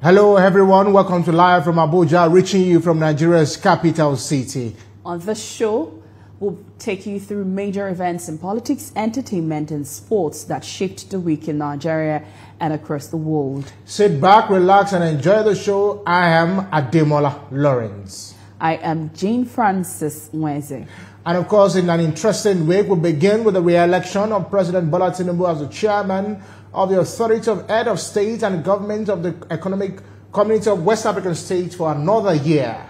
Hello everyone, welcome to Live from Abuja, reaching you from Nigeria's capital city. On this show, we'll take you through major events in politics, entertainment and sports that shaped the week in Nigeria and across the world. Sit back, relax and enjoy the show. I am Ademola Lawrence. I am Jane Francis Mweze. And of course, in an interesting week, we'll begin with the re-election of President Bola Tinubu as the chairman of the Authority of Head of State and Government of the Economic Community of West African States for another year.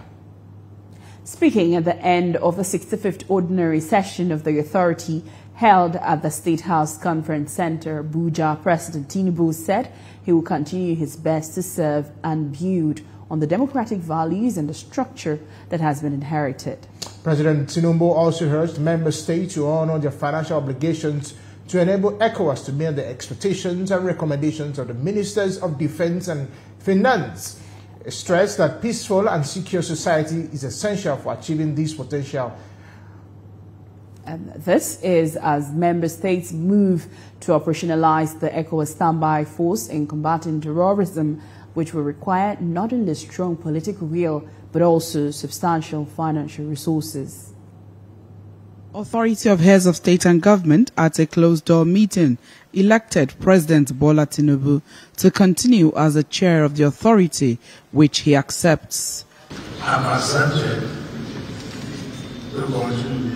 Speaking at the end of the 65th Ordinary Session of the Authority held at the State House Conference Center, Abuja, President Tinubu said he will continue his best to serve and build on the democratic values and the structure that has been inherited. President Tinubu also urged member states to honor their financial obligations to enable ECOWAS to meet the expectations and recommendations of the Ministers of Defense and Finance. He stressed that peaceful and secure society is essential for achieving this potential. And this is as member states move to operationalize the ECOWAS standby force in combating terrorism, which will require not only strong political will, but also substantial financial resources. Authority of Heads of State and Government at a closed-door meeting elected President Bola Tinubu to continue as the chair of the authority, which he accepts. I'm accepted to continue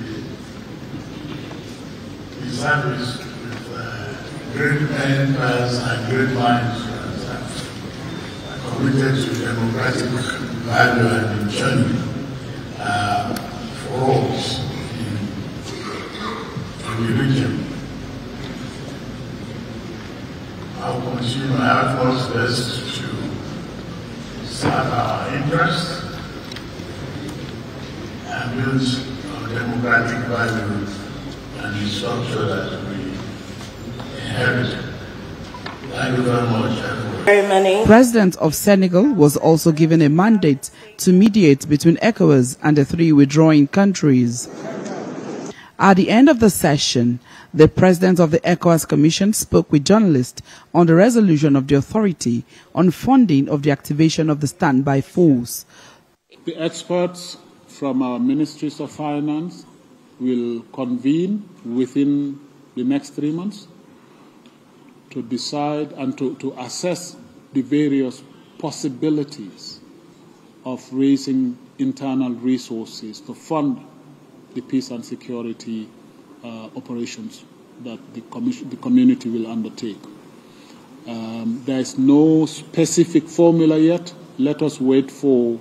the service with great men and great minds committed to democratic value and journey for all in the region. I'll continue my efforts best to serve our interests and build our democratic values and the structure that we inherit. Thank you very much, everyone. President of Senegal was also given a mandate to mediate between ECOWAS and the three withdrawing countries. At the end of the session, the president of the ECOWAS Commission spoke with journalists on the resolution of the authority on funding of the activation of the standby force. The experts from our Ministries of Finance will convene within the next 3 months to decide and to assess the various possibilities of raising internal resources to fund the peace and security operations that the community will undertake. There is no specific formula yet. Let us wait for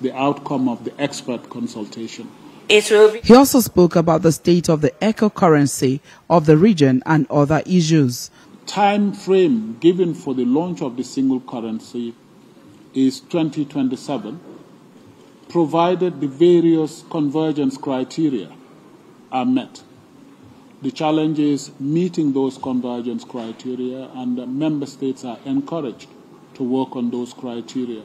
the outcome of the expert consultation. He also spoke about the state of the eco currency of the region and other issues. Time frame given for the launch of the single currency is 2027. Provided the various convergence criteria are met. The challenge is meeting those convergence criteria, and member states are encouraged to work on those criteria.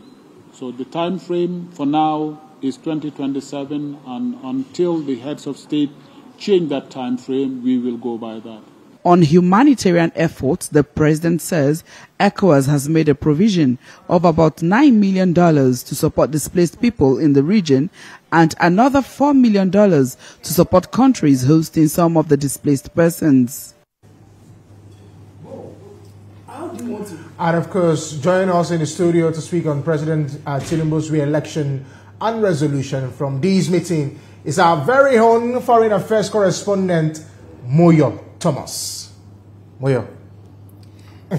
So the time frame for now is 2027, and until the heads of state change that time frame, we will go by that. On humanitarian efforts, the president says ECOWAS has made a provision of about $9 million to support displaced people in the region and another $4 million to support countries hosting some of the displaced persons. And of course, join us in the studio to speak on President Tinubu's re-election and resolution from this meeting is our very own foreign affairs correspondent, Moyo Thomas. Moyo.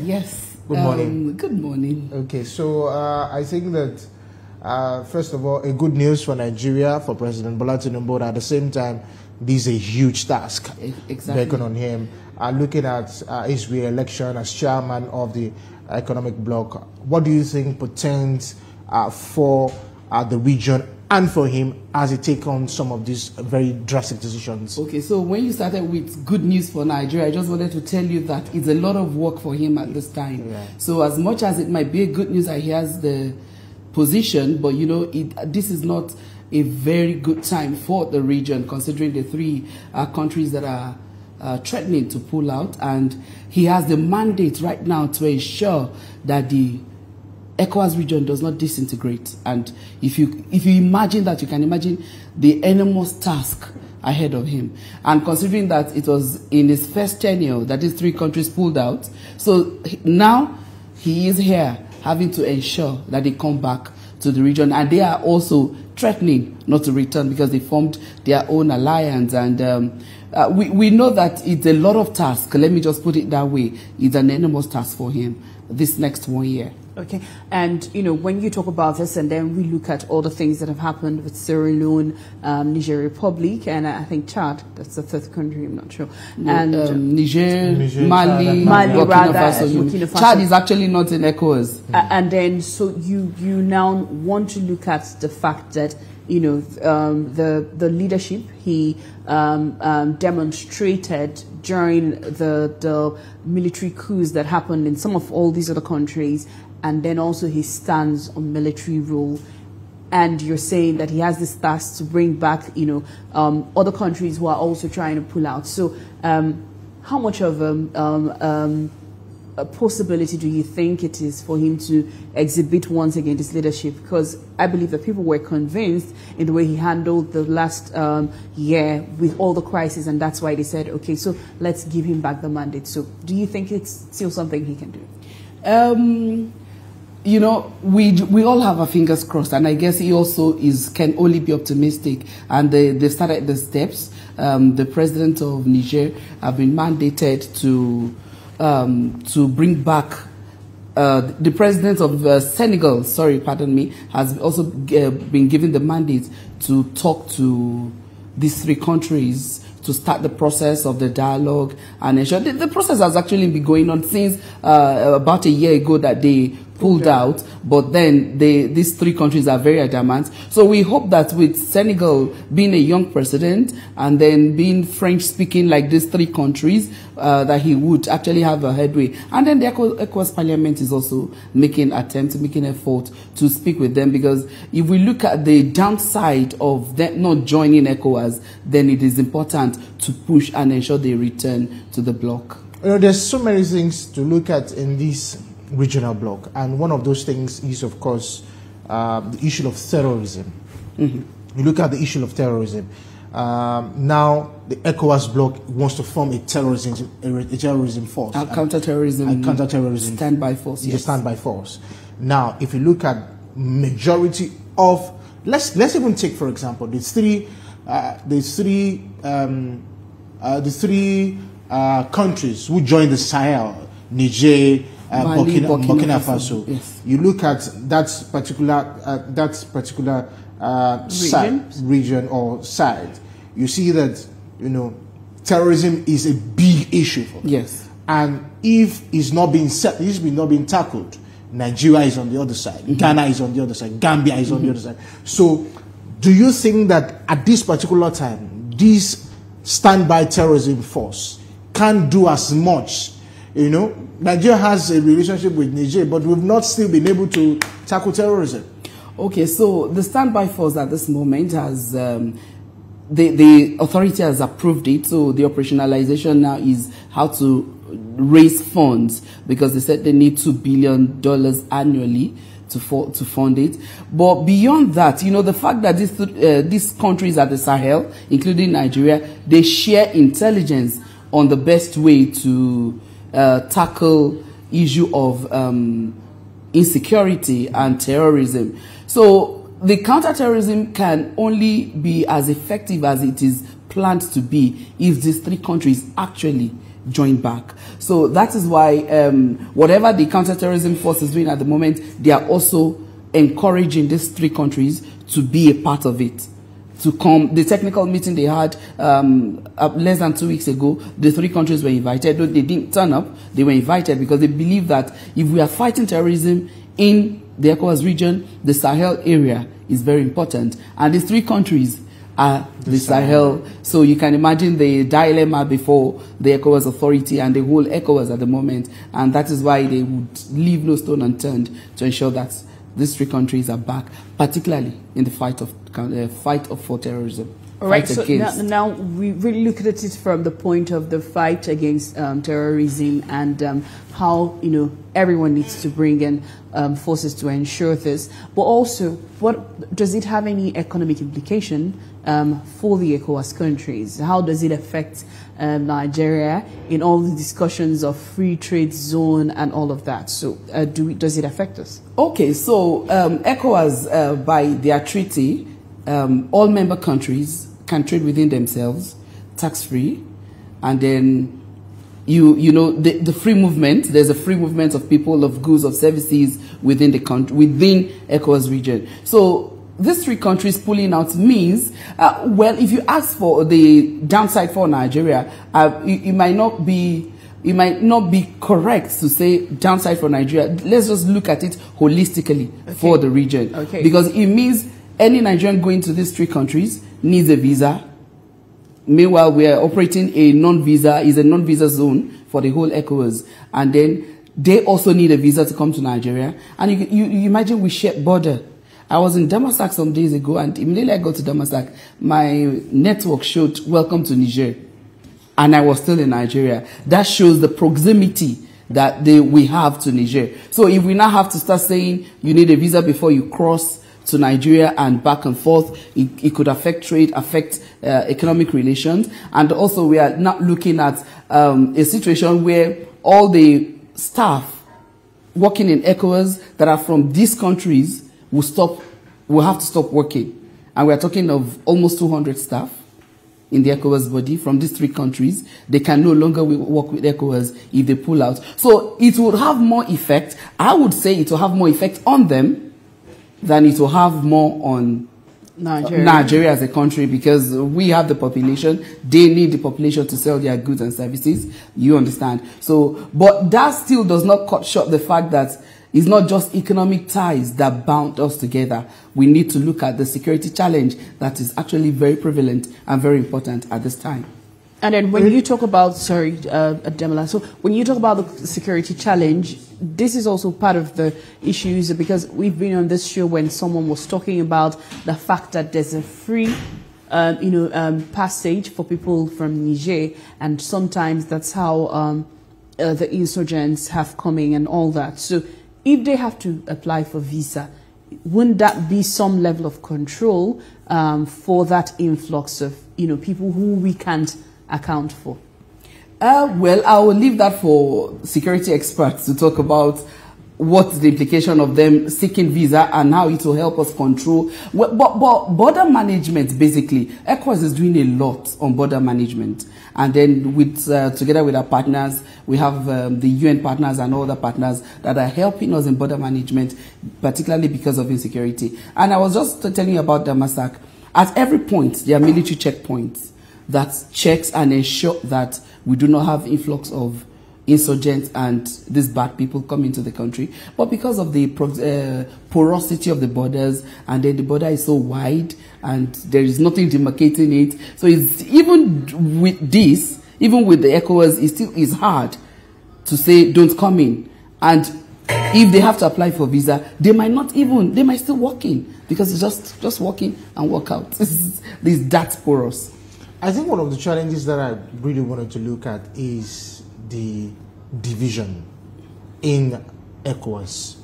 Yes. Good morning. Good morning. Okay, so I think that first of all, a good news for Nigeria, for President Bola Tinubu. At the same time, this is a huge task beckon on him. Looking at his re-election as chairman of the economic bloc, what do you think portends for the region and for him as he takes on some of these very drastic decisions? Okay, so when you started with good news for Nigeria, I just wanted to tell you that it's a lot of work for him at this time. Yeah. So as much as it might be a good news that he has the position, but you know, this is not a very good time for the region, considering the three countries that are threatening to pull out, and he has the mandate right now to ensure that the ECOWAS region does not disintegrate. And if you imagine that, you can imagine the enormous task ahead of him. And considering that it was in his first tenure that these 3 countries pulled out, so now he is here having to ensure that they come back to the region, and they are also threatening not to return because they formed their own alliance. And we know that it's a lot of task. Let me just put it that way. It's an enormous task for him this next 1 year. Okay, and you know, when you talk about this, and then we look at all the things that have happened with Sierra Leone, Niger Republic, and I think Chad, that's the 3rd country, I'm not sure. And Niger, Mali, Burkina Faso. Chad is actually not in ECOWAS. And then, so you now want to look at the fact that, you know, the leadership he demonstrated during the military coups that happened in some of all these other countries, and then also his stance on military rule. And you're saying that he has this task to bring back, you know, other countries who are also trying to pull out. So how much of a possibility do you think it is for him to exhibit once again this leadership? Because I believe that people were convinced in the way he handled the last year with all the crises, and that's why they said, okay, so let's give him back the mandate. So do you think it's still something he can do? You know, we all have our fingers crossed, and I guess he also can only be optimistic. And they started the steps. The president of Niger have been mandated to bring back. The president of Senegal, has also been given the mandate to talk to these 3 countries to start the process of the dialogue and ensure the process has actually been going on since about a year ago that they pulled out, but then these 3 countries are very adamant. So we hope that with Senegal being a young president and then being French speaking like these 3 countries, that he would actually have a headway. And then the ECOWAS Parliament is also making effort to speak with them, because if we look at the downside of them not joining ECOWAS, then it is important to push and ensure they return to the bloc. You know, there's so many things to look at in this regional bloc, and one of those things is, of course, the issue of terrorism. You look at the issue of terrorism. Now, the ECOWAS bloc wants to form a terrorism force, a counter-terrorism standby force. Yes. Standby force. Now, if you look at majority of, let's even take, for example, the three countries who joined the Sahel, Niger, Mali, Burkina Faso. Yes. You look at that particular region or side, you see that, you know, terrorism is a big issue for them. Yes. And if it's not being tackled, Nigeria is on the other side, Ghana is on the other side, Gambia is on the other side. So do you think that at this particular time, this standby terrorism force can't do as much? You know, Nigeria has a relationship with Niger, but we've not still been able to tackle terrorism. Okay, so the standby force at this moment has, the authority has approved it. So the operationalization now is how to raise funds, because they said they need $2 billion annually to fund it. But beyond that, you know, the fact that these countries at the Sahel, including Nigeria, they share intelligence on the best way to tackle issue of insecurity and terrorism. So the counterterrorism can only be as effective as it is planned to be if these 3 countries actually join back. So that is why whatever the counterterrorism force is doing at the moment, they are also encouraging these 3 countries to be a part of it. To come, the technical meeting they had less than 2 weeks ago, the 3 countries were invited. Though they didn't turn up, they were invited because they believe that if we are fighting terrorism in the ECOWAS region, the Sahel area is very important. And these 3 countries are the Sahel. So you can imagine the dilemma before the ECOWAS authority and the whole ECOWAS at the moment. And that is why they would leave no stone unturned to ensure that these 3 countries are back, particularly in the fight for terrorism. All right, so now we really look at it from the point of the fight against terrorism and how, you know, everyone needs to bring in forces to ensure this. But also, what does it have any economic implication for the ECOWAS countries? How does it affect Nigeria in all the discussions of free trade zone and all of that? So does it affect us? Okay, so ECOWAS, by their treaty, all member countries can trade within themselves, tax-free, and then you know the free movement. There's a free movement of people, of goods, of services within the country, within ECOWAS region. So these three countries pulling out means, well, if you ask for the downside for Nigeria, it might not be correct to say downside for Nigeria. Let's just look at it holistically for the region, because it means any Nigerian going to these three countries needs a visa. Meanwhile, we are operating a non-visa zone for the whole ECOWAS, and then they also need a visa to come to Nigeria. And you imagine we share border. I was in Damasak some days ago, and immediately I got to Damasak, my network showed "Welcome to Niger," and I was still in Nigeria. That shows the proximity that we have to Niger. So if we now have to start saying you need a visa before you cross to Nigeria and back and forth, it could affect trade, affect economic relations. And also we are not looking at a situation where all the staff working in ECOWAS that are from these countries will have to stop working. And we are talking of almost 200 staff in the ECOWAS body from these three countries. They can no longer work with ECOWAS if they pull out. So it would have more effect. I would say it will have more effect on them than it will have more on Nigeria as a country, because we have the population. They need the population to sell their goods and services. You understand? So, but that still does not cut short the fact that it's not just economic ties that bound us together. We need to look at the security challenge that is actually very prevalent and very important at this time. And then when you talk about, Ademola, so when you talk about the security challenge, this is also part of the issues, because we've been on this show when someone was talking about the fact that there's a free passage for people from Niger, and sometimes that's how the insurgents have come in and all that. So if they have to apply for visa, wouldn't that be some level of control for that influx of people who we can't account for? Well, I will leave that for security experts to talk about what's the implication of them seeking visa and how it will help us control. But border management, basically, ECOWAS is doing a lot on border management. And then together with our partners, we have the UN partners and other partners that are helping us in border management, particularly because of insecurity. And I was just telling you about Damasak. At every point, there are military checkpoints that checks and ensure that we do not have influx of insurgents and these bad people come into the country. But because of the porosity of the borders, and then the border is so wide and there is nothing demarcating it, so it's, even with this, even with the ECOWAS, it still is hard to say don't come in. And if they have to apply for visa, they might still walk in, because it's just walk in and walk out. This that porous. I think one of the challenges that I really wanted to look at is the division in ECOWAS.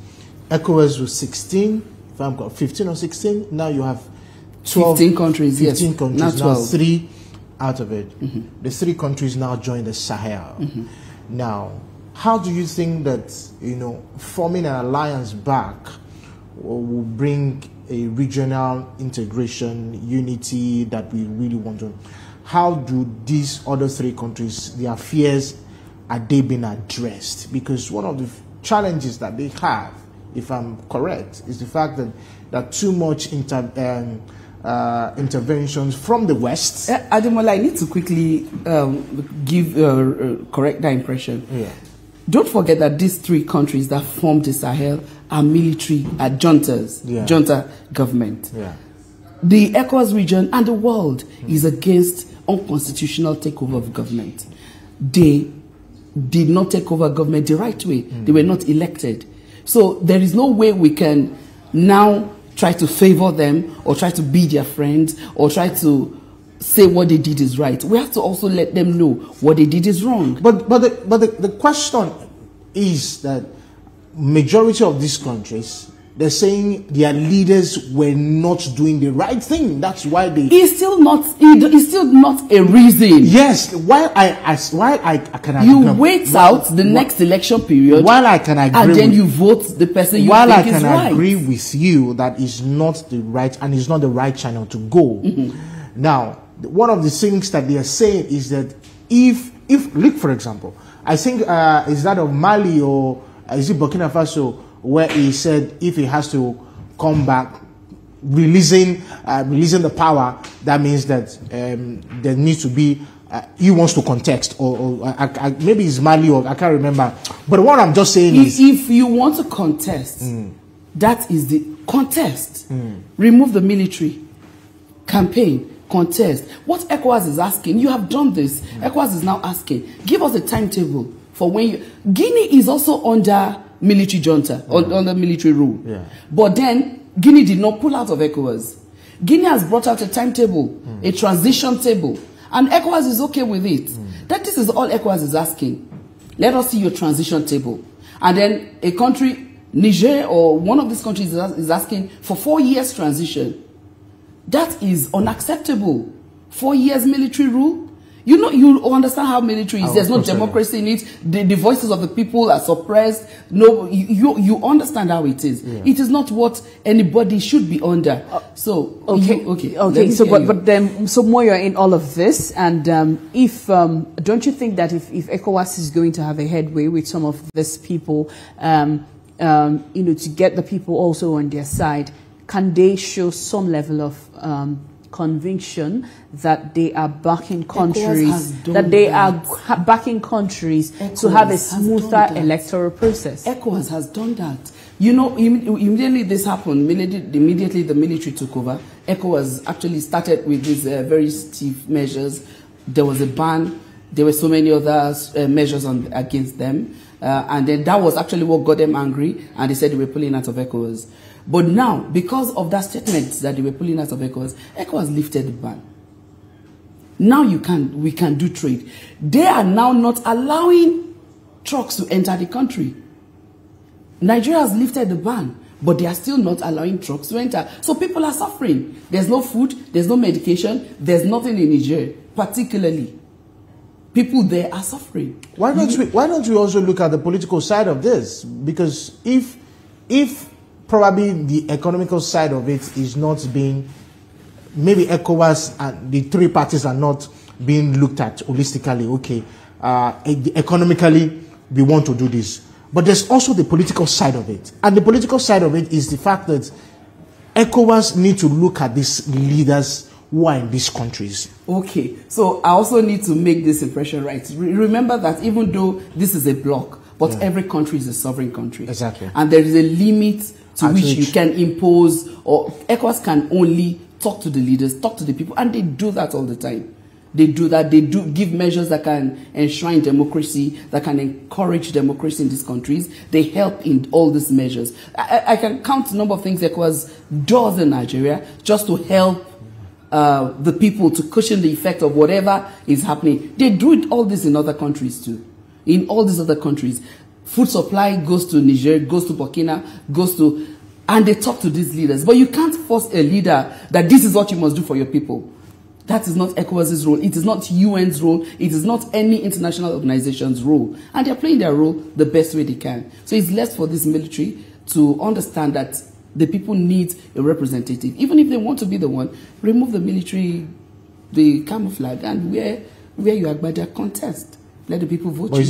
ECOWAS was 16, if I'm correct, 15 or 16. Now you have 12, 15 countries. 15 yes, countries. not 12. Now 3 out of it. The 3 countries now join the Sahel. Now, how do you think that forming an alliance back will bring a regional integration, unity that we really want to? How do these other 3 countries, their fears, are they being addressed? Because one of the challenges that they have, if I'm correct, is the fact that too much interventions from the West. Ademola, I need to quickly correct that impression. Yeah. Don't forget that these 3 countries that formed the Sahel are military, juntas, junta government. Yeah. The ECOWAS region and the world is against unconstitutional takeover of government. They did not take over government the right way. They were not elected. So there is no way we can now try to favor them or try to be their friends or try to say what they did is right. We have to also let them know what they did is wrong. But the question is that majority of these countries, they're saying their leaders were not doing the right thing. That's why they. It's still not a reason. Yes, while I can agree. You wait out the next election period. While I can agree, and then you vote the person you while think I can is right. agree with you that is not the right and is not the right channel to go. Now, one of the things that they are saying is that if look, for example, I think is that of Mali or is it Burkina Faso, where he said if he has to come back, releasing the power, that means that there needs to be he wants to contest, or maybe it's Mali, or I can't remember. But what I'm just saying is, if you want to contest, that is the contest. Remove the military, campaign, contest. What ECOWAS is asking, you have done this. ECOWAS is now asking, give us a timetable for when you. Guinea is also under military junta, under military rule. Yeah. But then Guinea did not pull out of ECOWAS. Guinea has brought out a timetable, a transition table, and ECOWAS is okay with it. That this is all ECOWAS is asking. Let us see your transition table. And then a country, Niger or one of these countries is asking for 4 years transition. That is unacceptable. 4 years military rule. You know, you understand how military is. There's no democracy in it. The voices of the people are suppressed. No, you understand how it is. Yeah. It is not what anybody should be under. So okay. So more you're in all of this, and don't you think that if ECOWAS is going to have a headway with some of these people, to get the people also on their side, can they show some level of conviction that they are backing countries, to have a smoother electoral process? ECOWAS has done that. You know, immediately this happened, immediately the military took over, ECOWAS actually started with these very stiff measures. There was a ban. There were so many other measures against them. And then that was actually what got them angry, and they said they were pulling out of ECOWAS. But now, because of that statement that they were pulling out of ECOWAS, ECOWAS lifted the ban. Now we can do trade. They are now not allowing trucks to enter the country. Nigeria has lifted the ban, but they are still not allowing trucks to enter. So people are suffering. There's no food, there's no medication, there's nothing in Niger, particularly. People there are suffering. Why don't we also look at the political side of this? Because if probably the economical side of it is not being, maybe ECOWAS and the three parties are not being looked at holistically. Okay, economically we want to do this, but there's also the political side of it, and the political side of it is the fact that ECOWAS need to look at these leaders who are in these countries. Okay, so I also need to make this impression right. Remember that even though this is a bloc, but every country is a sovereign country. Exactly. And there is a limit to which you can impose, or ECOWAS can only talk to the leaders, talk to the people, and they do that all the time. They do that. They do give measures that can enshrine democracy, that can encourage democracy in these countries. They help in all these measures. I can count the number of things ECOWAS does in Nigeria just to help the people, to cushion the effect of whatever is happening. They do all this in other countries too. In all these other countries, food supply goes to Niger, goes to Burkina, and they talk to these leaders. But you can't force a leader that this is what you must do for your people. That is not ECOWAS's role. It is not UN's role. It is not any international organization's role. And they're playing their role the best way they can. So it's left for this military to understand that the people need a representative. Even if they want to be the one, remove the military, the camouflage, and wear your Agbada contest. Let the people vote. But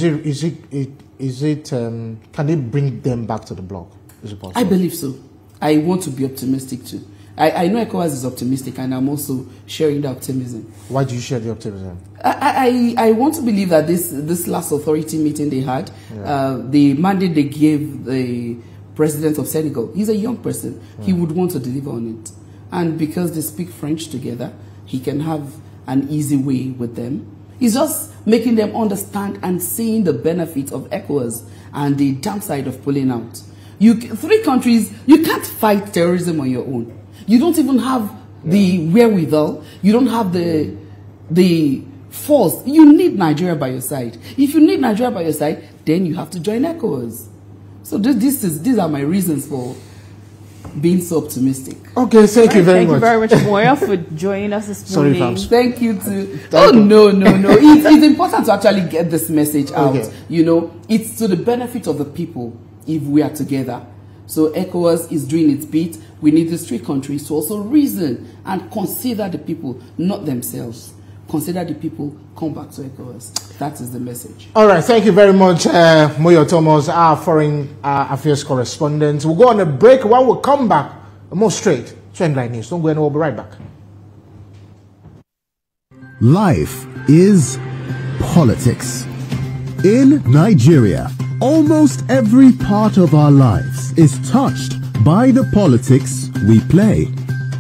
can they bring them back to the bloc? Is it possible? I believe so. I want to be optimistic too. I know ECOWAS is optimistic, and I'm also sharing the optimism. Why do you share the optimism? I want to believe that this last authority meeting they had, the mandate they gave the president of Senegal, he's a young person. He would want to deliver on it. And because they speak French together, he can have an easy way with them. It's just making them understand and seeing the benefits of ECOWAS and the downside of pulling out. Three countries, you can't fight terrorism on your own. You don't even have the wherewithal. You don't have the the force. You need Nigeria by your side. If you need Nigeria by your side, then you have to join ECOWAS. So these are my reasons for being so optimistic. Okay, thank you very much. Thank you very much, Moya, for joining us this morning. Sorry, Fams. Thank you too. No. It's important to actually get this message out. Okay. You know, it's to the benefit of the people if we are together. So ECOWAS is doing its bit. We need these three countries to also reason and consider the people, not themselves. Consider the people, come back to ECOWAS. That is the message. All right, thank you very much, Moyo Thomas, our foreign affairs correspondent. We'll go on a break. While we come back, more straight, Trendline News. Don't go anywhere, we'll be right back. Life is politics. In Nigeria, almost every part of our lives is touched by the politics we play.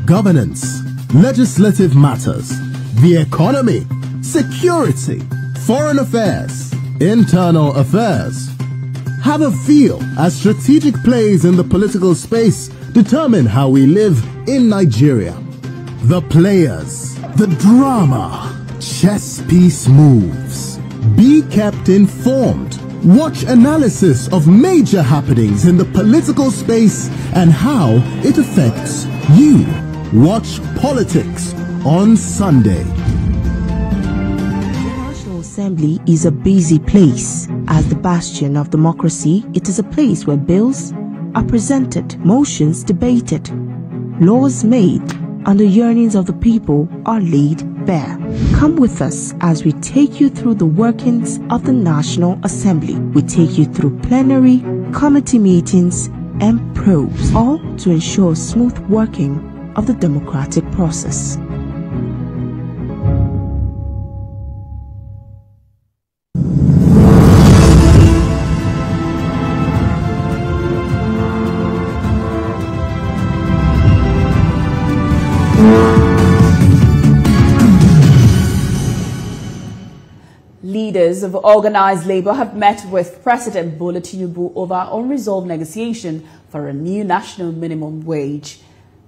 Governance, legislative matters, the economy, security, foreign affairs, internal affairs. Have a feel as strategic plays in the political space determine how we live in Nigeria. The players, the drama, chess piece moves. Be kept informed. Watch analysis of major happenings in the political space and how it affects you. Watch Politics on Sunday. The National Assembly is a busy place. As the bastion of democracy, it is a place where bills are presented, motions debated, laws made, and the yearnings of the people are laid bare. Come with us as we take you through the workings of the National Assembly. We take you through plenary, committee meetings, and probes, all to ensure smooth working of the democratic process. Leaders of organized labor have met with President Bola Tinubu over unresolved negotiation for a new national minimum wage.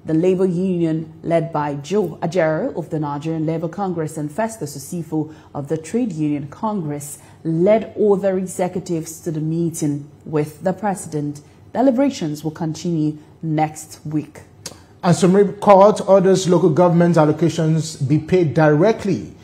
The labor union, led by Joe Ajero of the Nigerian Labour Congress and Festus Osifo of the Trade Union Congress, led other executives to the meeting with the president. Deliberations will continue next week. And Supreme Court orders local government allocations be paid directly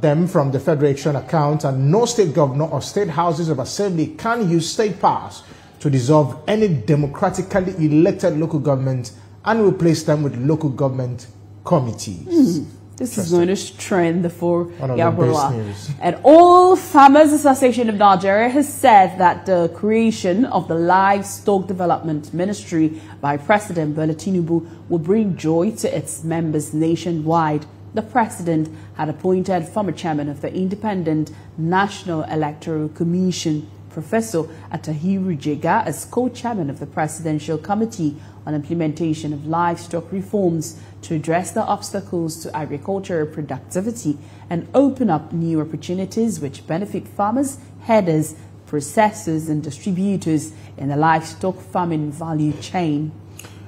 them from the Federation account, and no state governor or state houses of assembly can use state powers to dissolve any democratically elected local government and replace them with local government committees. This is going to trend for Yabola. And All Farmers Association of Nigeria has said that the creation of the Livestock Development Ministry by President Bola Tinubu will bring joy to its members nationwide. The president had appointed former chairman of the Independent National Electoral Commission, Professor Atahiru Jega, as co-chairman of the Presidential Committee on Implementation of Livestock Reforms to address the obstacles to agricultural productivity and open up new opportunities which benefit farmers, herders, processors and distributors in the livestock farming value chain.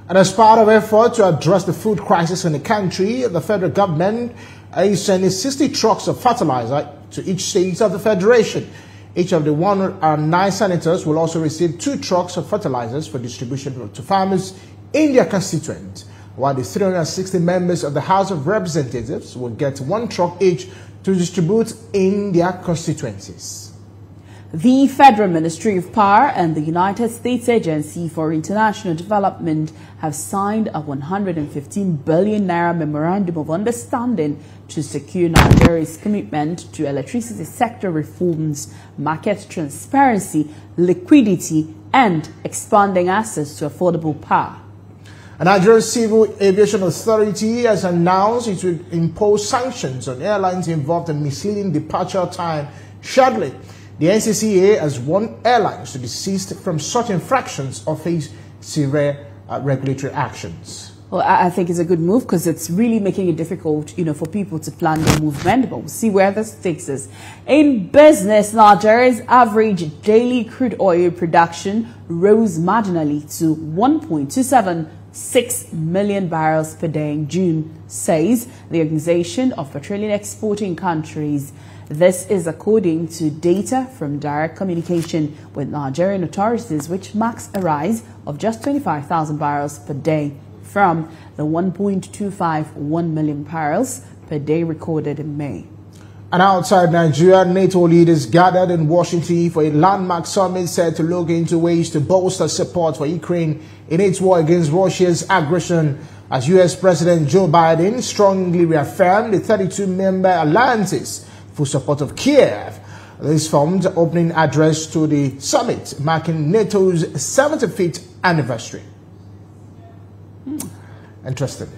And as part of effort to address the food crisis in the country, the federal government is sending 60 trucks of fertilizer to each state of the federation. Each of the 109 senators will also receive 2 trucks of fertilizers for distribution to farmers in their constituent, while the 360 members of the House of Representatives will get 1 truck each to distribute in their constituencies. The Federal Ministry of Power and the United States Agency for International Development have signed a 115 billion naira memorandum of understanding to secure Nigeria's commitment to electricity sector reforms, market transparency, liquidity, and expanding access to affordable power. The Nigerian Civil Aviation Authority has announced it will impose sanctions on airlines involved in misleading departure time scheduling. The NCCA has warned airlines to desist from such infractions or face severe regulatory actions. Well, I think it's a good move because it's really making it difficult, for people to plan their movement. But we'll see where this takes us. In business, Nigeria's average daily crude oil production rose marginally to 1.27 6 million barrels per day in June, says the Organization of Petroleum Exporting Countries. This is according to data from direct communication with Nigerian authorities, which marks a rise of just 25,000 barrels per day from the 1.251 million barrels per day recorded in May. And outside Nigeria, NATO leaders gathered in Washington for a landmark summit set to look into ways to bolster support for Ukraine in its war against Russia's aggression, as U.S. President Joe Biden strongly reaffirmed the 32-member alliance's full support of Kiev. This formed the opening address to the summit, marking NATO's 75th anniversary. Interesting.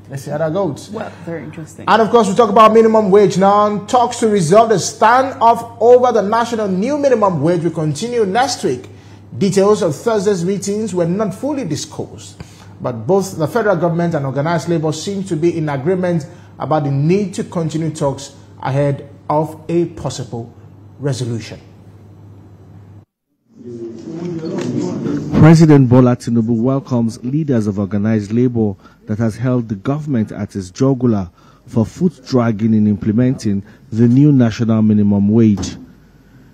Let's see how that goes. Well, very interesting. And of course, we talk about minimum wage now. Talks to resolve the standoff over the national new minimum wage will continue next week. Details of Thursday's meetings were not fully disclosed, but both the federal government and organized labor seem to be in agreement about the need to continue talks ahead of a possible resolution. President Bola Tinubu welcomes leaders of organized labor that has held the government at its jugular for foot dragging in implementing the new national minimum wage.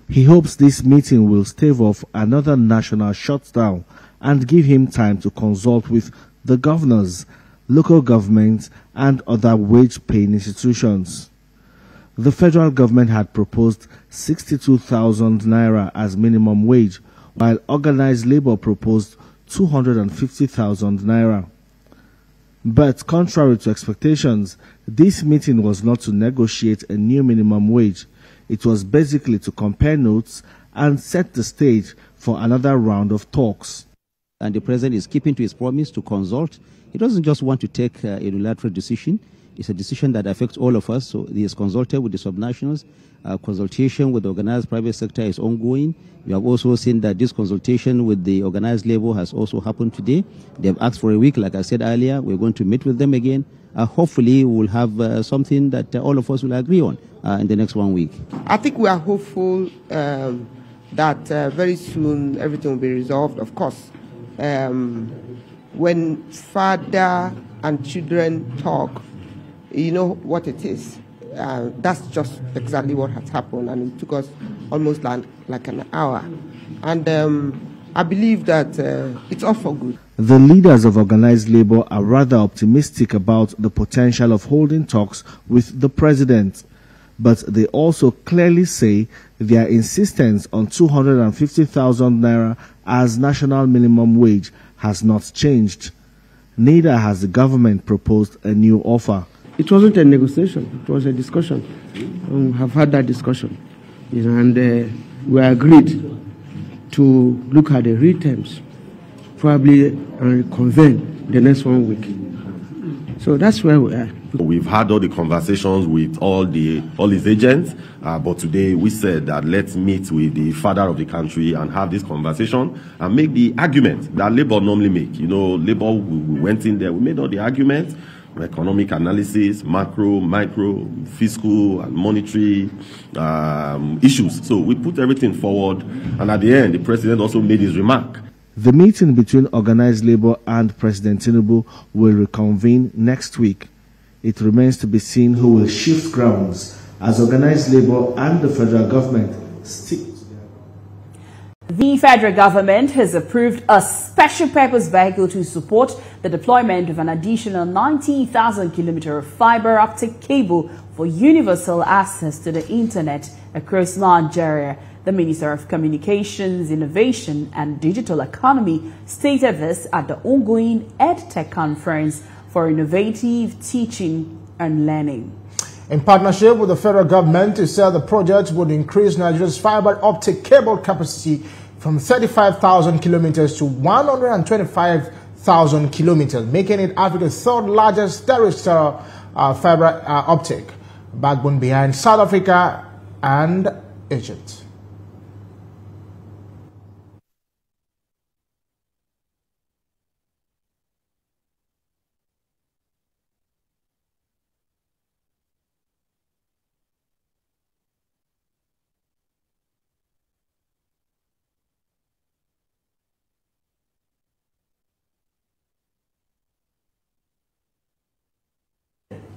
He hopes this meeting will stave off another national shutdown and give him time to consult with the governors, local governments, and other wage-paying institutions. The federal government had proposed 62,000 naira as minimum wage, while organized labor proposed 250,000 naira. But contrary to expectations, this meeting was not to negotiate a new minimum wage. It was basically to compare notes and set the stage for another round of talks. And the president is keeping to his promise to consult. He doesn't just want to take a unilateral decision. It's a decision that affects all of us. So he has consulted with the subnationals. Consultation with the organized private sector is ongoing. You have also seen that this consultation with the organized labor has also happened today. They have asked for a week. Like I said earlier, we're going to meet with them again. Hopefully, we'll have something that all of us will agree on in the next 1 week. I think we are hopeful that very soon everything will be resolved. Of course, when father and children talk, you know what it is. That's just exactly what has happened, and it took us almost like an hour. And I believe that it's all for good. The leaders of organized labor are rather optimistic about the potential of holding talks with the president, but they also clearly say their insistence on 250,000 naira as national minimum wage has not changed. Neither has the government proposed a new offer. It wasn't a negotiation, it was a discussion. We have had that discussion, and we agreed to look at the real terms, probably and convene the next 1 week. So that's where we are. We've had all the conversations with all his agents, but today we said that let's meet with the father of the country and have this conversation and make the argument that Labour normally make. You know, Labour, we went in there, we made all the arguments, economic analysis, macro, micro, fiscal, and monetary issues. So we put everything forward, and at the end, the president also made his remark. The meeting between organized labor and President Tinubu will reconvene next week. It remains to be seen who will shift grounds as organized labor and the federal government stick. The federal government has approved a special purpose vehicle to support the deployment of an additional 90,000 kilometers of fiber optic cable for universal access to the internet across Nigeria. The Minister of Communications, Innovation and Digital Economy stated this at the ongoing EdTech Conference for Innovative Teaching and Learning. In partnership with the federal government, it said the project would increase Nigeria's fiber optic cable capacity from 35,000 kilometers to 125,000 kilometers, making it Africa's third largest terrestrial fiber optic backbone behind South Africa and Egypt.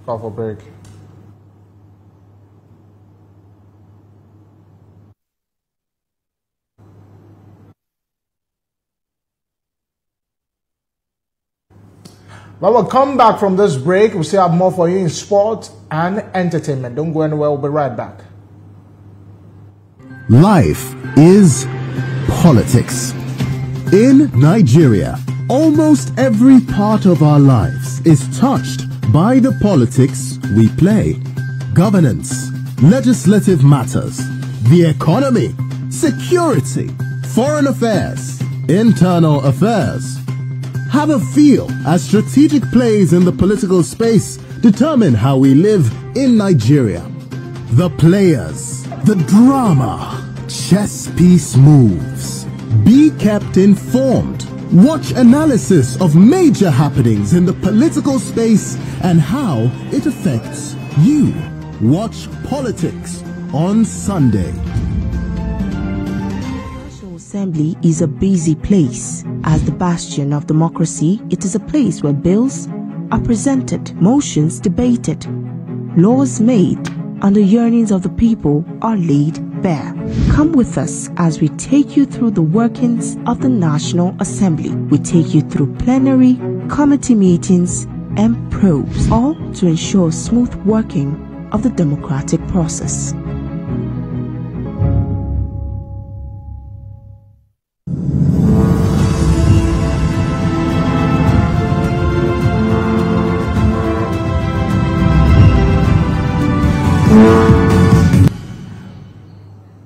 Call for break. Well, we'll come back from this break. We'll still have more for you in sport and entertainment. Don't go anywhere. We'll be right back. Life is politics. In Nigeria, almost every part of our lives is touched by the politics we play. Governance, legislative matters, the economy, security, foreign affairs, internal affairs. Have a feel as strategic plays in the political space determine how we live in Nigeria. The players, the drama, chess piece moves. Be kept informed. Watch analysis of major happenings in the political space and how it affects you. Watch Politics on Sunday. Assembly is a busy place. As the bastion of democracy, it is a place where bills are presented, motions debated, laws made, and the yearnings of the people are laid bare. Come with us as we take you through the workings of the National Assembly. We take you through plenary, committee meetings, and probes, all to ensure smooth working of the democratic process.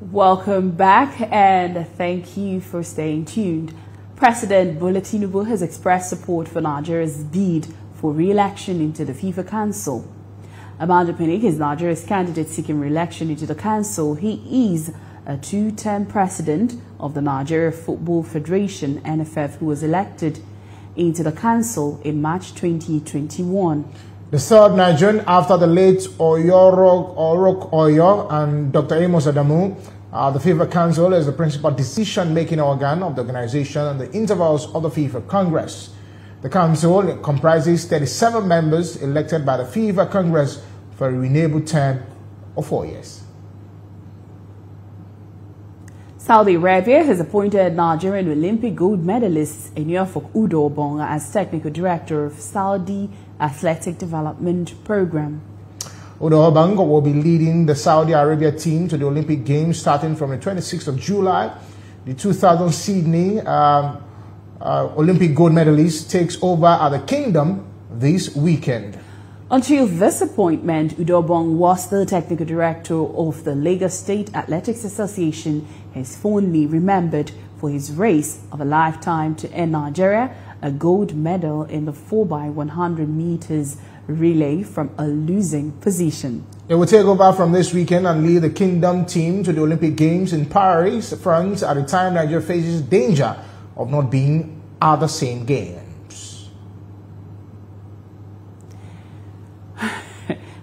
Welcome back and thank you for staying tuned. President Bola Tinubu has expressed support for Nigeria's bid for re-election into the FIFA Council. Amanda Pinnick is Nigeria's candidate seeking re-election into the Council. He is a two-term president of the Nigeria Football Federation, NFF, who was elected into the Council in March 2021. The third Nigerian after the late Orok Oyo and Dr. Amos Adamu. The FIFA Council is the principal decision-making organ of the organization and the intervals of the FIFA Congress. The Council comprises 37 members elected by the FIFA Congress for a renewable term of 4 years. Saudi Arabia has appointed Nigerian Olympic gold medalist Enyofok Udo Obong as technical director of Saudi Athletic Development Program. Udo Obong will be leading the Saudi Arabia team to the Olympic Games starting from the 26th of July. The 2000 Sydney Olympic gold medalist takes over at the Kingdom this weekend. Until this appointment, Udo Obong was the technical director of the Lagos State Athletics Association. He is fondly remembered for his race of a lifetime to earn Nigeria a gold medal in the 4x100 meters relay from a losing position. They will take over from this weekend and lead the Kingdom team to the Olympic Games in Paris, France, at a time Nigeria faces danger of not being at the same games.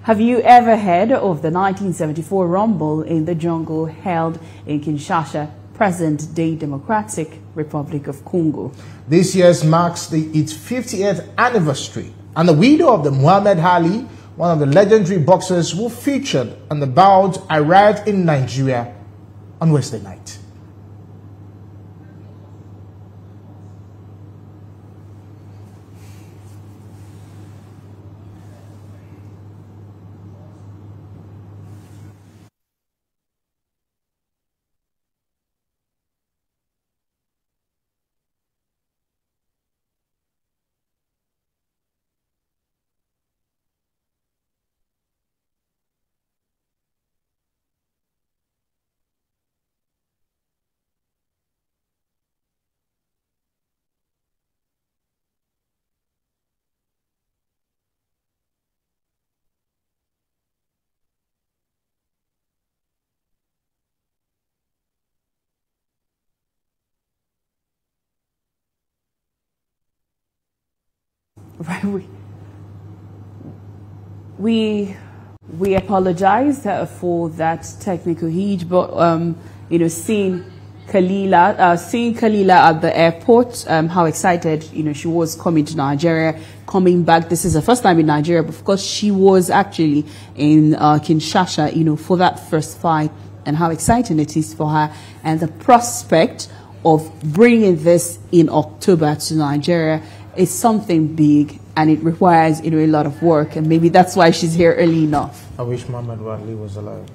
Have you ever heard of the 1974 Rumble in the Jungle held in Kinshasa, present-day Democratic Republic of Congo? This year marks its 50th anniversary, and the widow of the Mohammed Ali, one of the legendary boxers who featured on the bout, arrived in Nigeria on Wednesday night. Right, we apologize for that technical hitch, but seeing Kalila, seeing Kalila at the airport, how excited, she was coming to Nigeria, coming back. This is her first time in Nigeria, but of course she was actually in Kinshasa, for that first fight, and how exciting it is for her, and the prospect of bringing this in October to Nigeria is something big, and it requires, a lot of work, and maybe that's why she's here early enough. I wish Mohammed Ali was alive.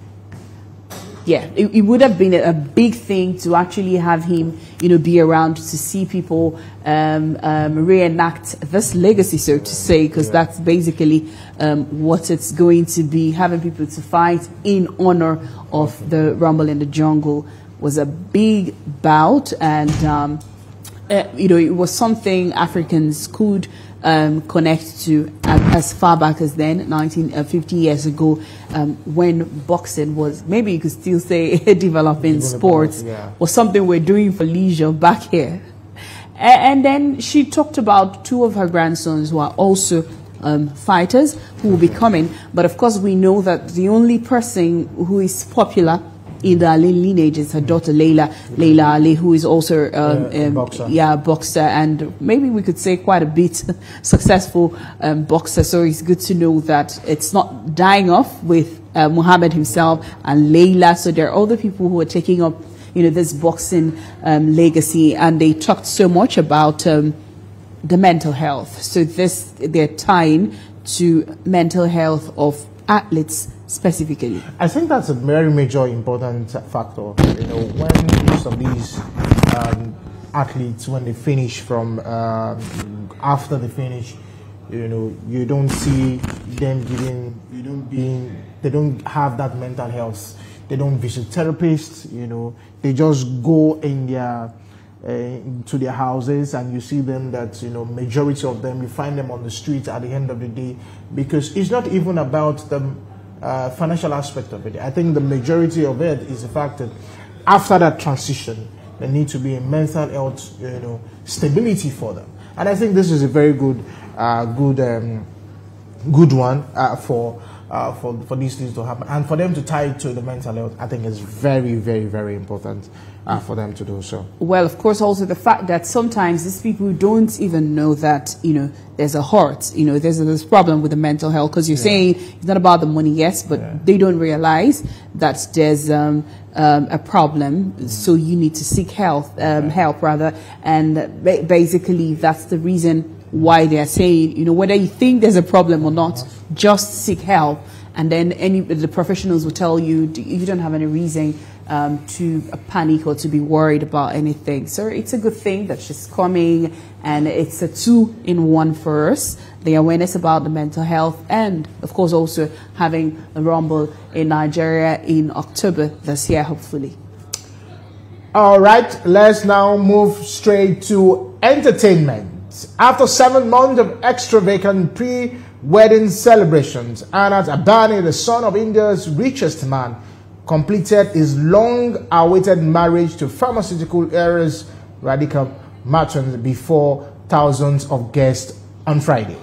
Yeah, it would have been a big thing to actually have him, be around to see people reenact this legacy, so to say, because that's basically what it's going to be. Having people to fight in honor of the Rumble in the Jungle was a big bout, and it was something Africans could connect to as far back as then, 50 years ago, when boxing was, maybe you could still say, developing sports, was something we're doing for leisure back here. And then she talked about two of her grandsons who are also fighters who will be coming. But of course, we know that the only person who is popular in the Ali lineage is her daughter Leila Ali, who is also a boxer, and maybe we could say quite a bit successful boxer. So it's good to know that it's not dying off with Mohammed himself and Leila. So there are other people who are taking up this boxing legacy, and they talked so much about the mental health. So they're tying to mental health of athletes specifically. I think that's a very major important factor. When most of these athletes, when they finish from after they finish, you don't see them they don't have that mental health. They don't visit therapists. They just go in to their houses, and you see them that majority of them, you find them on the street at the end of the day, because it's not even about the financial aspect of it. I think the majority of it is the fact that after that transition, there needs to be a mental health, stability for them. And I think this is a very good one for these things to happen, and for them to tie it to the mental health. I think is very, very, very important for them to do so. Well, of course, also the fact that sometimes these people don't even know that there's a heart, there's this problem with the mental health, because you're saying it's not about the money, yes, but they don't realize that there's a problem, so you need to seek help rather, and basically that's the reason why they're saying, whether you think there's a problem or not, just seek help, and then the professionals will tell you you don't have any reason to panic or to be worried about anything. So it's a good thing that she's coming, and it's a 2-in-1 for us: the awareness about the mental health, and of course also having a Rumble in Nigeria in October this year, hopefully. All right, let's now move straight to entertainment. After 7 months of extravagant pre-wedding celebrations, Anand Ambani, the son of India's richest man, completed his long-awaited marriage to pharmaceutical heiress Radhika Machand before thousands of guests on Friday.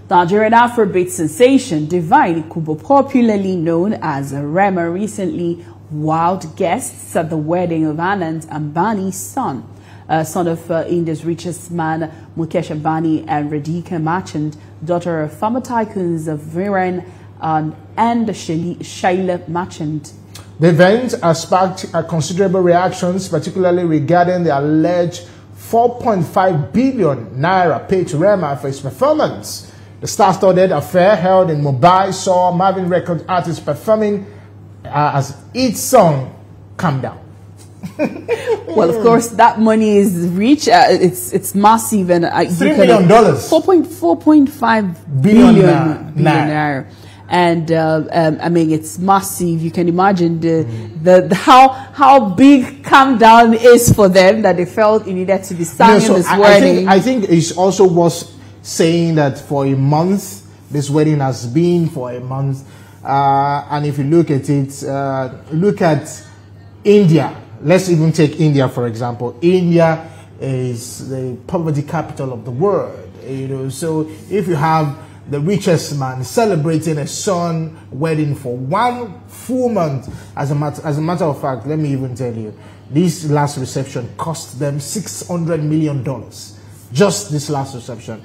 Nigerian Afrobeat sensation Divine Ikubo, popularly known as Rema, recently wowed guests at the wedding of Anand Ambani's son. Son of India's richest man, Mukesh Ambani, and Radhika Machand, daughter of farmer tycoons of Viren and Shaila Machand. The event has sparked considerable reactions, particularly regarding the alleged 4.5 billion naira paid to Rema for his performance. The star-studded affair held in Mumbai saw Marvin Records artists performing as each song "Calm Down." Well, of course, that money is rich. It's massive, and $3 million, 4.5 billion naira. And I mean, it's massive. You can imagine how big "Calm Down" is for them, that they felt it needed to be sung in this wedding. I think it's also worth saying that for a month, this wedding has been for a month, and if you look at it, look at India. Let's even take India, for example. India is the poverty capital of the world, so if you have the richest man, celebrating a son wedding for 1 full month. As a matter of fact, let me even tell you, this last reception cost them $600 million. Just this last reception.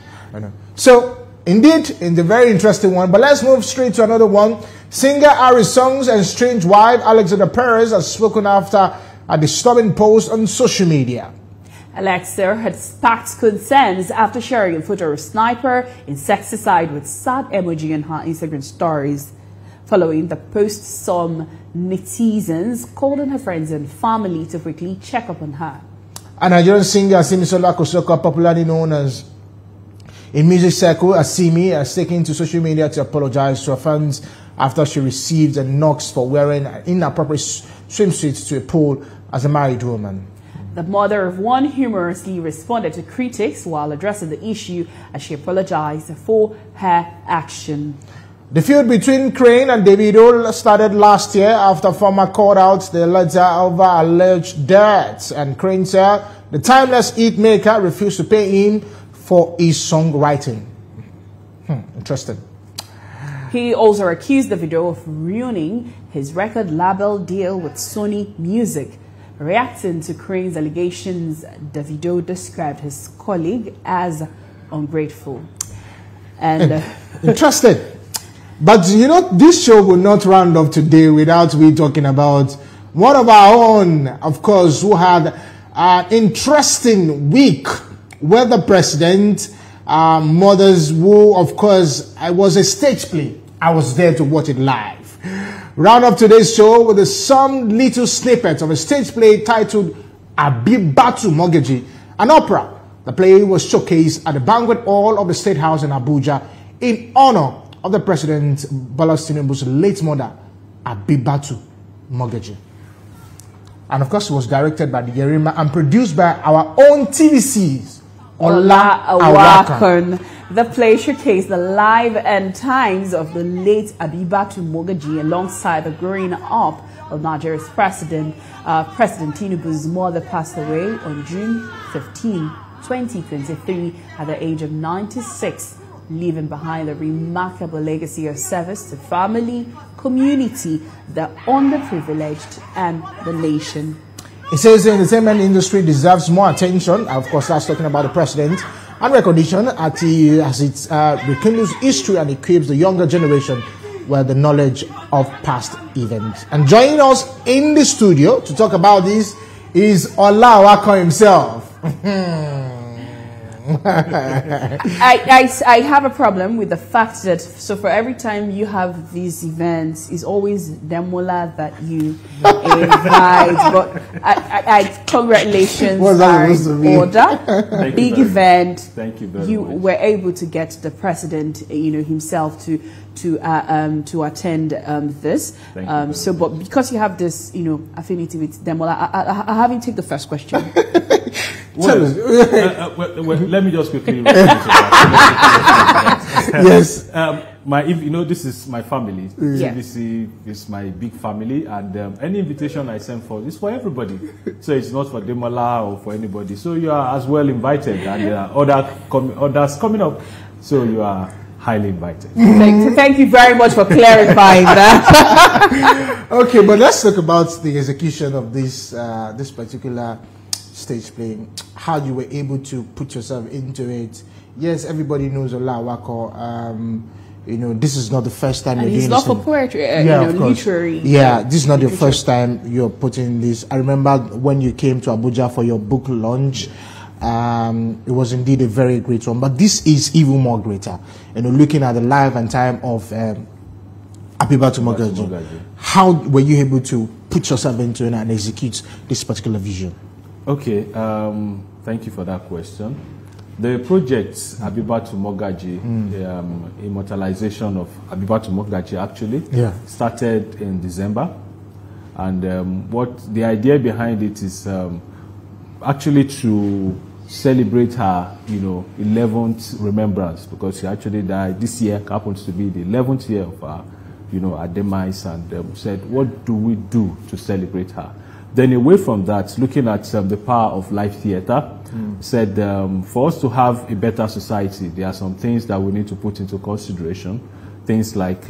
So, indeed, in the very interesting one. But let's move straight to another one. Singer Harry Songs and strange wife Alexander Perez has spoken after a disturbing post on social media. Alexa had sparked concerns after sharing a photo of Sniper insecticide with sad emoji in her Instagram stories. Following the post, some netizens called on her friends and family to quickly check up on her. A Nigerian singer, Simisola Kosoko, popularly known as in music circle, Asimi, has taken to social media to apologize to her fans after she received a knocks for wearing an inappropriate swimsuit to a pool as a married woman. The mother of one humorously responded to critics while addressing the issue as she apologized for her action. The feud between Crane and Davido started last year after Former called out the latter over alleged debts, and Crane said the timeless hit maker refused to pay him for his songwriting. Interesting. He also accused Davido of ruining his record label deal with Sony Music. Reacting to Crane's allegations, Davido described his colleague as ungrateful. And interesting. But you know, this show will not round up today without we talking about one of our own, of course, who had an interesting week with the president, Mothers, who, of course, I was a stage play. I was there to watch it live. Round up today's show with some little snippets of a stage play titled Abibatu Mogaji, an opera. The play was showcased at the banquet hall of the State House in Abuja in honor of the President Bola Tinubu's late mother, Abibatu Mogaji. And of course, it was directed by the Yerima and produced by our own TVCs, Ola Awakan. The play showcased the life and times of the late Abibatu Mogaji alongside the growing up of Nigeria's president. President Tinubu's mother passed away on June 15, 2023 at the age of 96, leaving behind a remarkable legacy of service to family, community, the underprivileged, and the nation. It says the entertainment industry deserves more attention. Of course, that's talking about the president, and recognition as it rekindles history and equips the younger generation with the knowledge of past events. And joining us in the studio to talk about this is Ola Awakan himself. I have a problem with the fact that for every time you have these events, it's always Demola that you invite. But congratulations, are in order. Big event. Thank you very much. You were able to get the president, himself to attend this. But because you have this, affinity with Demola, I have you take the first question. Well, let me just quickly respond to that. Yes. This is my family. TVC is my big family, and any invitation I send for is for everybody. So it's not for Demola or for anybody. So you are as well invited, and there are others coming up. So you are highly invited. Thank you very much for clarifying that. Okay, but let's talk about the execution of this this particular stage play, how you were able to put yourself into it. Yes, everybody knows Ola Awakan. This is not the first time and you're doing this. It's not for poetry, literary. Yeah, this is not the first time you're putting this. I remember when you came to Abuja for your book launch. It was indeed a very great one, but this is even more greater. Looking at the life and time of Abibatu Mogaji, how were you able to put yourself into it and execute this particular vision? Okay, thank you for that question. The project Abibatu Mogaji, immortalization of Abibatu Mogaji, actually started in December, and what the idea behind it is actually to celebrate her, 11th remembrance, because she actually died. This year happens to be the 11th year of her, her demise, and said, what do we do to celebrate her? Then away from that, looking at the power of live theater, said for us to have a better society, there are some things that we need to put into consideration. Things like,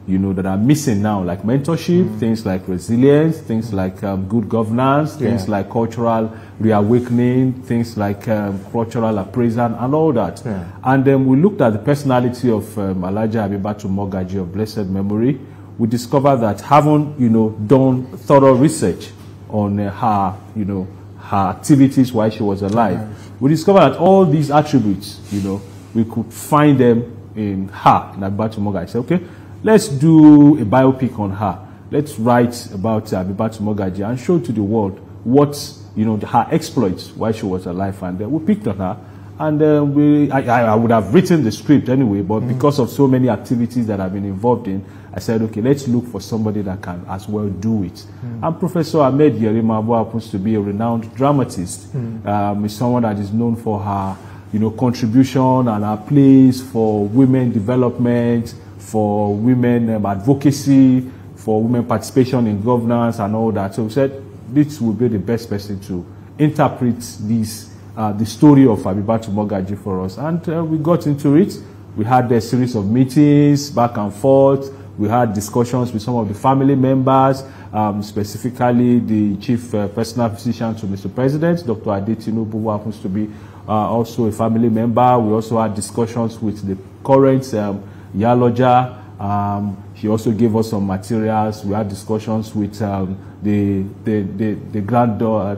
you know, that are missing now, like mentorship, things like resilience, things like good governance, things like cultural reawakening, things like cultural appraisal and all that. And then we looked at the personality of Alhaja Abibatu Mogaji of blessed memory. We discovered that having, you know, done thorough research on her, you know, her activities while she was alive, we discovered that all these attributes, you know, we could find them in her, Abibatu Mogaji. So, okay, let's do a biopic on her. Let's write about Abibatu Mogaji and show to the world what, you know, her exploits while she was alive. And we picked on her. And I would have written the script anyway, but because of so many activities that I've been involved in, I said, okay, let's look for somebody that can as well do it. And Professor Ahmed Yerima, who happens to be a renowned dramatist, is someone that is known for her, you know, contribution and her plays for women development, for women advocacy, for women participation in governance and all that. So we said this would be the best person to interpret this, the story of Abibatu Mogaji for us. And we got into it. We had a series of meetings back and forth. We had discussions with some of the family members, specifically the chief personal physician to Mr. President, Dr. Ade Tinubu, who happens to be also a family member. We also had discussions with the current Yaloja. He also gave us some materials. We had discussions with the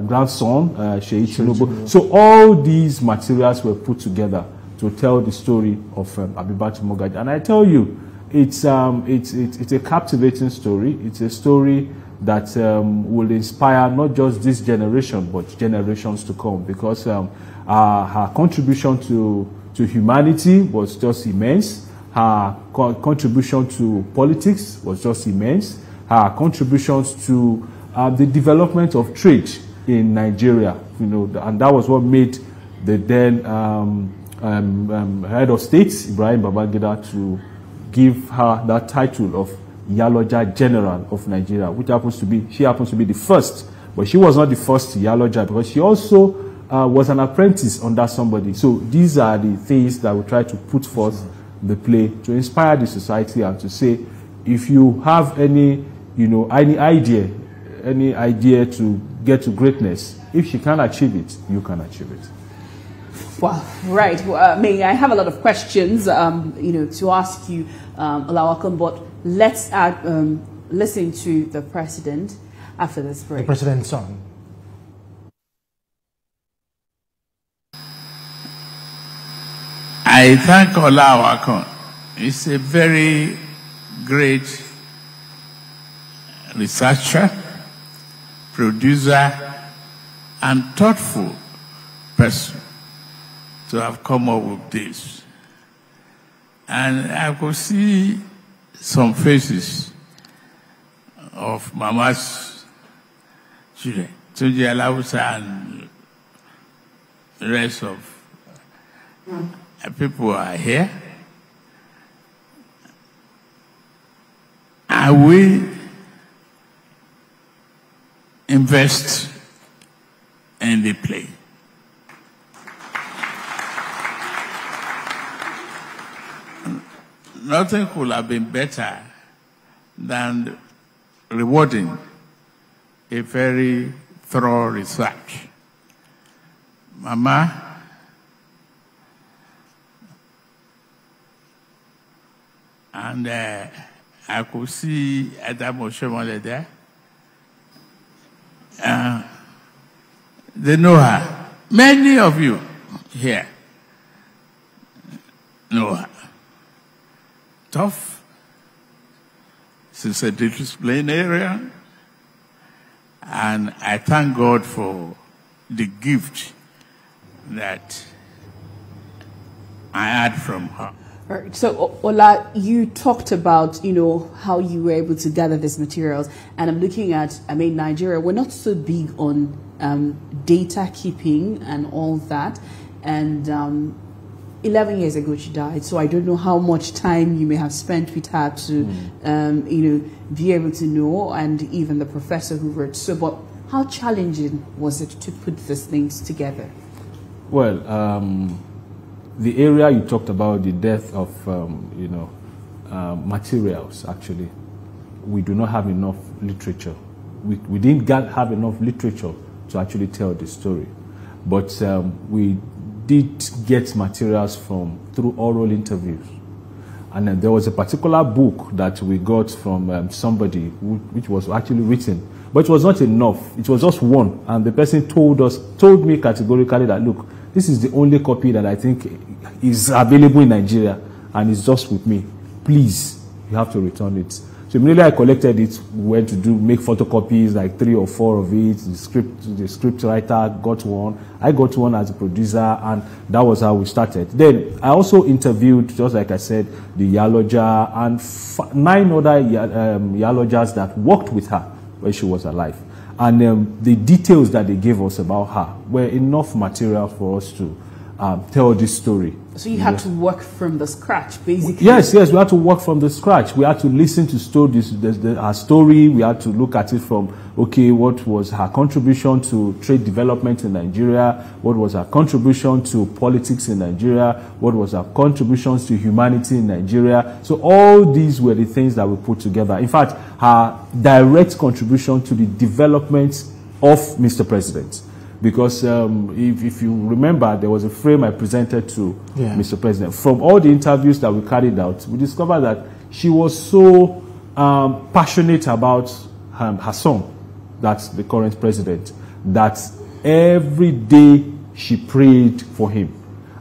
grandson, Sheikh Tinubu. So all these materials were put together to tell the story of Abibatu Mogaji. And I tell you, it's a captivating story. It's a story that will inspire not just this generation, but generations to come, because her contribution to humanity was just immense. Her contribution to politics was just immense. Her contributions to the development of trade in Nigeria, you know, and that was what made the then head of state, Ibrahim Babangida, to give her that title of Yaloja General of Nigeria, which happens to be, she happens to be the first, but she was not the first Yaloja, because she also was an apprentice under somebody. So these are the things that we try to put forth in the play to inspire the society and to say, if you have any, you know, any idea to get to greatness, if she can achieve it, you can achieve it. Well, right. May I have a lot of questions, you know, to ask you, Olawakon, but let's listen to the president after this break. The president's son. I thank Olawakon. He's a very great researcher, producer, and thoughtful person to have come up with this. And I could see some faces of Mama's children, Tunji Alawusa and the rest of people are here. And we invest in the play. Nothing could have been better than rewarding a very thorough research. Mama, and I could see Mohammed there. They know her. Many of you here know her. Tough. She's a disciplinarian. And I thank God for the gift that I had from her. All right. So, Ola, you talked about, you know, how you were able to gather these materials. And I'm looking at, I mean, Nigeria, we're not so big on data keeping and all that. And 11 years ago she died, so I don't know how much time you may have spent with her to, you know, be able to know, and even the professor who wrote. So, but how challenging was it to put these things together? Well, the area you talked about, the death of, materials, actually, we do not have enough literature. We didn't have enough literature to actually tell the story. But we did get materials through oral interviews. And then there was a particular book that we got from somebody which was actually written. But it was not enough. It was just one. And the person told me categorically that, look, this is the only copy that I think is available in Nigeria, and it's just with me. Please, you have to return it. So immediately I collected it, went to make photocopies, like 3 or 4 of it. The script writer got one. I got one as a producer, and that was how we started. Then I also interviewed, just like I said, the Yaloja and 9 other Yalojas that worked with her when she was alive. And the details that they gave us about her were enough material for us to tell this story. So you had to work from the scratch, basically? Yes, we had to work from the scratch. We had to listen to her story. We had to look at it from, okay, what was her contribution to trade development in Nigeria? What was her contribution to politics in Nigeria? What was her contributions to humanity in Nigeria? So all these were the things that we put together. In fact, her direct contribution to the development of Mr. President. Because if you remember, there was a frame I presented to Mr. President. From all the interviews that we carried out, we discovered that she was so passionate about her son, that's the current president, that every day she prayed for him.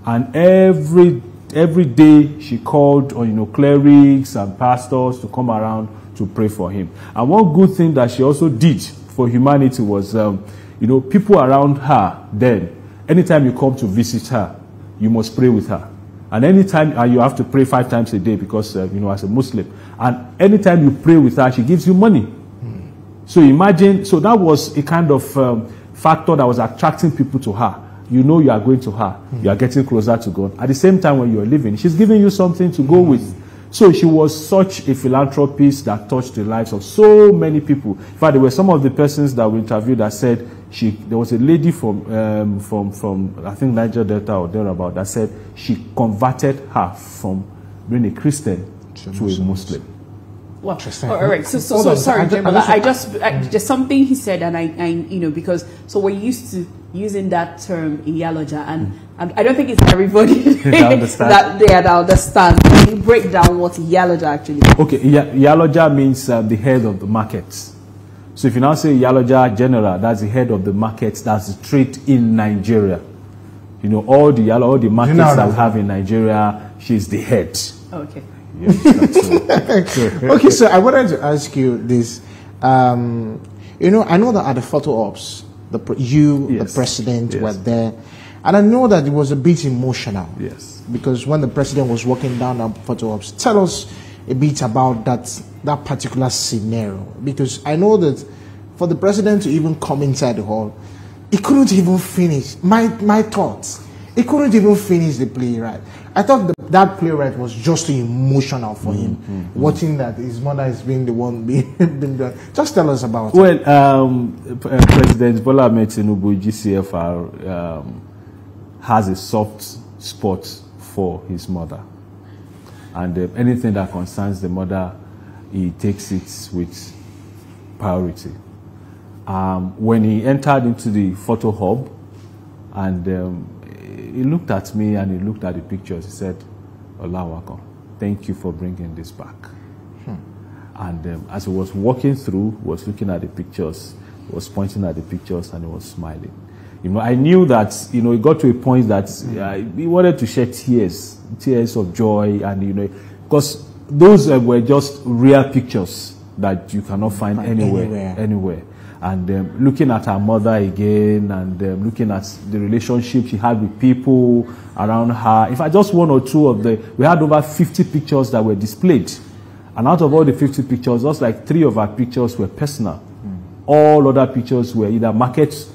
And every day she called on clerics and pastors to come around to pray for him. And one good thing that she also did for humanity was people around her then, anytime you come to visit her, you must pray with her. And anytime, you have to pray 5 times a day because, as a Muslim. And anytime you pray with her, she gives you money. So imagine, so that was a kind of factor that was attracting people to her. You are going to her. You are getting closer to God. At the same time, when you are living, she's giving you something to go with. So she was such a philanthropist that touched the lives of so many people. In fact, there were some of the persons that we interviewed that said there was a lady from I think Niger Delta or thereabout that said she converted her from being a Christian to a Muslim. Well, all right. So sorry, Jemala. Just something he said, and I because we're used to using that term in Yaloja, and I don't think it's everybody that understand. Can you break down what Yaloja actually means? Okay, Yaloja means the head of the markets. So if you now say Yaloja General, that's the head of the markets, that's the trade in Nigeria. All the markets that we have in Nigeria, she's the head. Okay. Okay, so I wanted to ask you this. I know that at the photo ops, the president were there, and I know that it was a bit emotional. Yes. Because when the president was walking down the photo ops, tell us a bit about that particular scenario. Because I know that for the president to even come inside the hall, he couldn't even finish. My thoughts. He couldn't even finish the play, right? I thought that playwright was just too emotional for him, watching that his mother is being the one being done. Just tell us about it. President Bola Ahmed Tinubu, GCFR, has a soft spot for his mother. And anything that concerns the mother, he takes it with priority. When he entered into the photo hub, and he looked at me and he looked at the pictures. He said, Olawako, thank you for bringing this back. And as he was walking through, he was looking at the pictures, he was pointing at the pictures, and he was smiling. I knew that, it got to a point that he wanted to shed tears of joy, and, because those were just real pictures that you cannot find anywhere. And looking at her mother again, and looking at the relationship she had with people around her. In fact, just 1 or 2 of we had over 50 pictures that were displayed. And out of all the 50 pictures, just like 3 of our pictures were personal. All other pictures were either market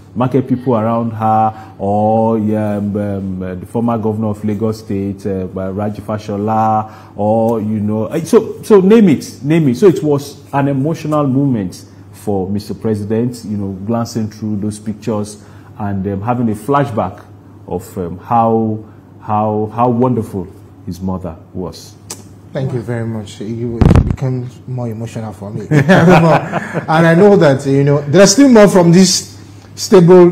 people around her, or the former governor of Lagos State, Raji Fashola, or, so name it. So it was an emotional moment for Mr. President, glancing through those pictures and having a flashback of how wonderful his mother was. Thank you very much. You became more emotional for me. And I know that, you know, there's still more from this stable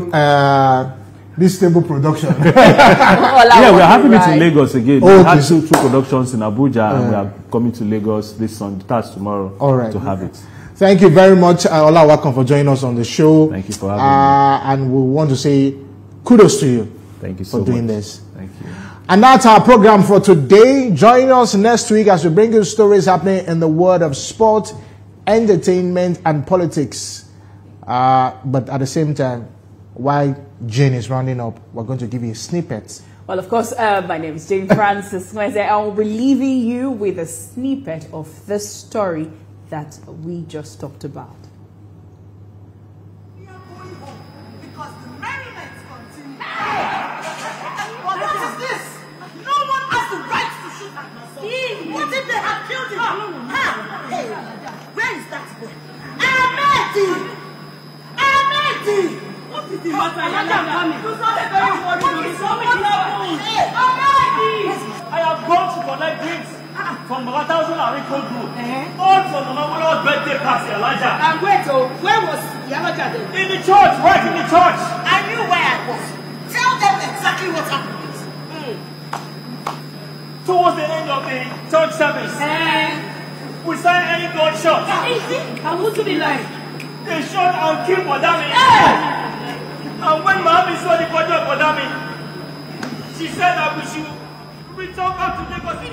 production. Yeah, we are having it in Lagos again. Oh, we had two productions in Abuja, and we are coming to Lagos this Sunday, that's tomorrow, to have it. Thank you very much, Ola. Welcome for joining us on the show. Thank you for having me. And we want to say kudos to you. Thank you for doing much. this. Thank you. And that's our program for today. Join us next week as we bring you stories happening in the world of sport, entertainment, and politics. But at the same time, while Jane is rounding up, we're going to give you snippets. Well, of course, my name is Jane Francis. I will be leaving you with a snippet of the story that we just talked about. What if they have killed him? Hey, where is that boy? Ahmed! What is the matter? I have gone to collect drinks from 1,000 and Rico Group. All from the Mama's birthday party, Elijah. And wait, where was Elijah then? In the church, right in the church. I knew where I was. Tell them exactly what happened. Towards the end of the church service, we saw any gunshot. And who to be like? They shot and killed Bodami. And when Mohammed saw the body of Bodami, she said that we should return back to Lagos.